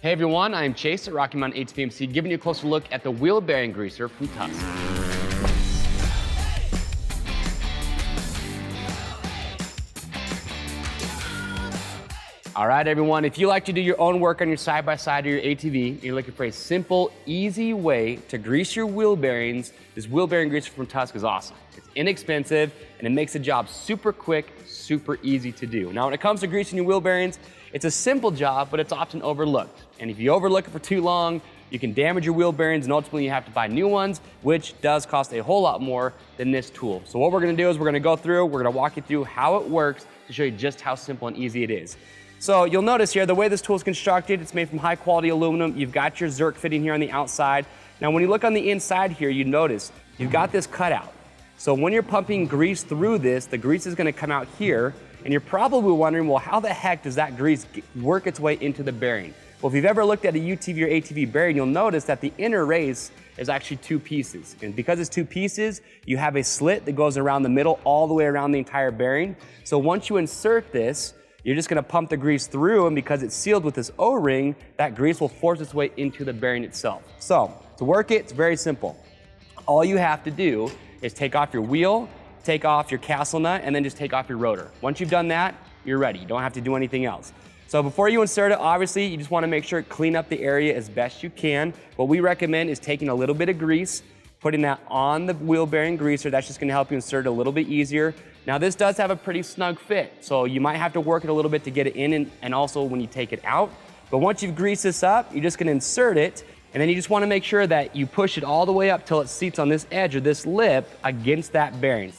Hey everyone, I'm Chase at Rocky Mountain ATV&MC, giving you a closer look at the wheel bearing greaser from Tusk. All right, everyone, if you like to do your own work on your side-by-side or your ATV, you're looking for a simple, easy way to grease your wheel bearings, this wheel bearing greaser from Tusk is awesome. It's inexpensive, and it makes the job super quick, super easy to do. Now, when it comes to greasing your wheel bearings, it's a simple job, but it's often overlooked. And if you overlook it for too long, you can damage your wheel bearings, and ultimately you have to buy new ones, which does cost a whole lot more than this tool. So what we're gonna do is we're gonna walk you through how it works to show you just how simple and easy it is. So you'll notice here, the way this tool is constructed, it's made from high quality aluminum. You've got your Zerk fitting here on the outside. Now, when you look on the inside here, you notice you've got this cutout. So when you're pumping grease through this, the grease is gonna come out here, and you're probably wondering, well, how the heck does that grease work its way into the bearing? Well, if you've ever looked at a UTV or ATV bearing, you'll notice that the inner race is actually two pieces. And because it's two pieces, you have a slit that goes around the middle, all the way around the entire bearing. So once you insert this, you're just gonna pump the grease through, and because it's sealed with this O-ring, that grease will force its way into the bearing itself. So, to work it, it's very simple. All you have to do is take off your wheel, take off your castle nut, and then just take off your rotor. Once you've done that, you're ready. You don't have to do anything else. So before you insert it, obviously, you just wanna make sure clean up the area as best you can. What we recommend is taking a little bit of grease, putting that on the wheel bearing greaser. That's just gonna help you insert it a little bit easier. Now this does have a pretty snug fit, so you might have to work it a little bit to get it in and also when you take it out. But once you've greased this up, you're just gonna insert it, and then you just wanna make sure that you push it all the way up till it seats on this edge or this lip against that bearing.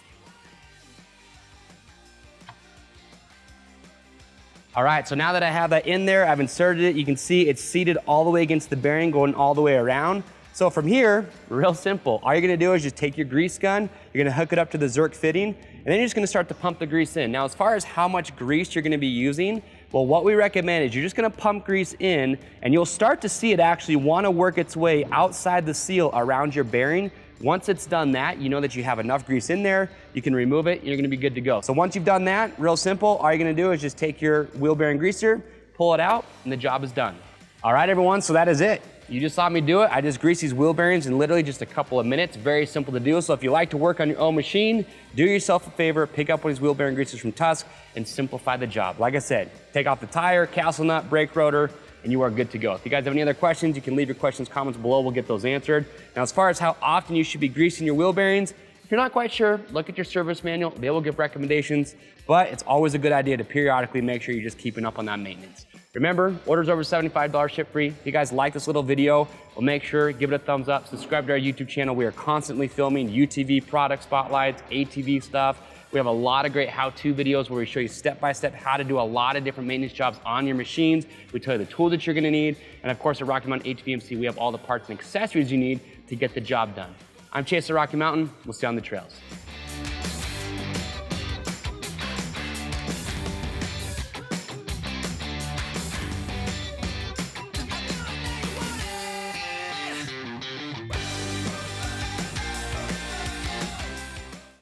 All right, so now that I have that in there, I've inserted it. You can see it's seated all the way against the bearing, going all the way around. So from here, real simple. All you're gonna do is just take your grease gun, you're gonna hook it up to the Zerk fitting, and then you're just gonna start to pump the grease in. Now, as far as how much grease you're gonna be using, well, what we recommend is you're just gonna pump grease in, and you'll start to see it actually wanna work its way outside the seal around your bearing. Once it's done that, you know that you have enough grease in there, you can remove it, and you're gonna be good to go. So once you've done that, real simple, all you're gonna do is just take your wheel bearing greaser, pull it out, and the job is done. All right, everyone, so that is it. You just saw me do it. I just greased these wheel bearings in literally just a couple of minutes. Very simple to do. So if you like to work on your own machine, do yourself a favor, pick up one of these wheel bearing greasers from Tusk and simplify the job. Like I said, take off the tire, castle nut, brake rotor, and you are good to go. If you guys have any other questions, you can leave your questions, comments below. We'll get those answered. Now, as far as how often you should be greasing your wheel bearings, if you're not quite sure, look at your service manual. They will give recommendations, but it's always a good idea to periodically make sure you're just keeping up on that maintenance. Remember, orders over $75 ship free. If you guys like this little video, well, make sure, give it a thumbs up, subscribe to our YouTube channel. We are constantly filming UTV product spotlights, ATV stuff. We have a lot of great how-to videos where we show you step-by-step how to do a lot of different maintenance jobs on your machines. We tell you the tools that you're gonna need. And of course, at Rocky Mountain ATV&MC, we have all the parts and accessories you need to get the job done. I'm Chase at Rocky Mountain. We'll see you on the trails.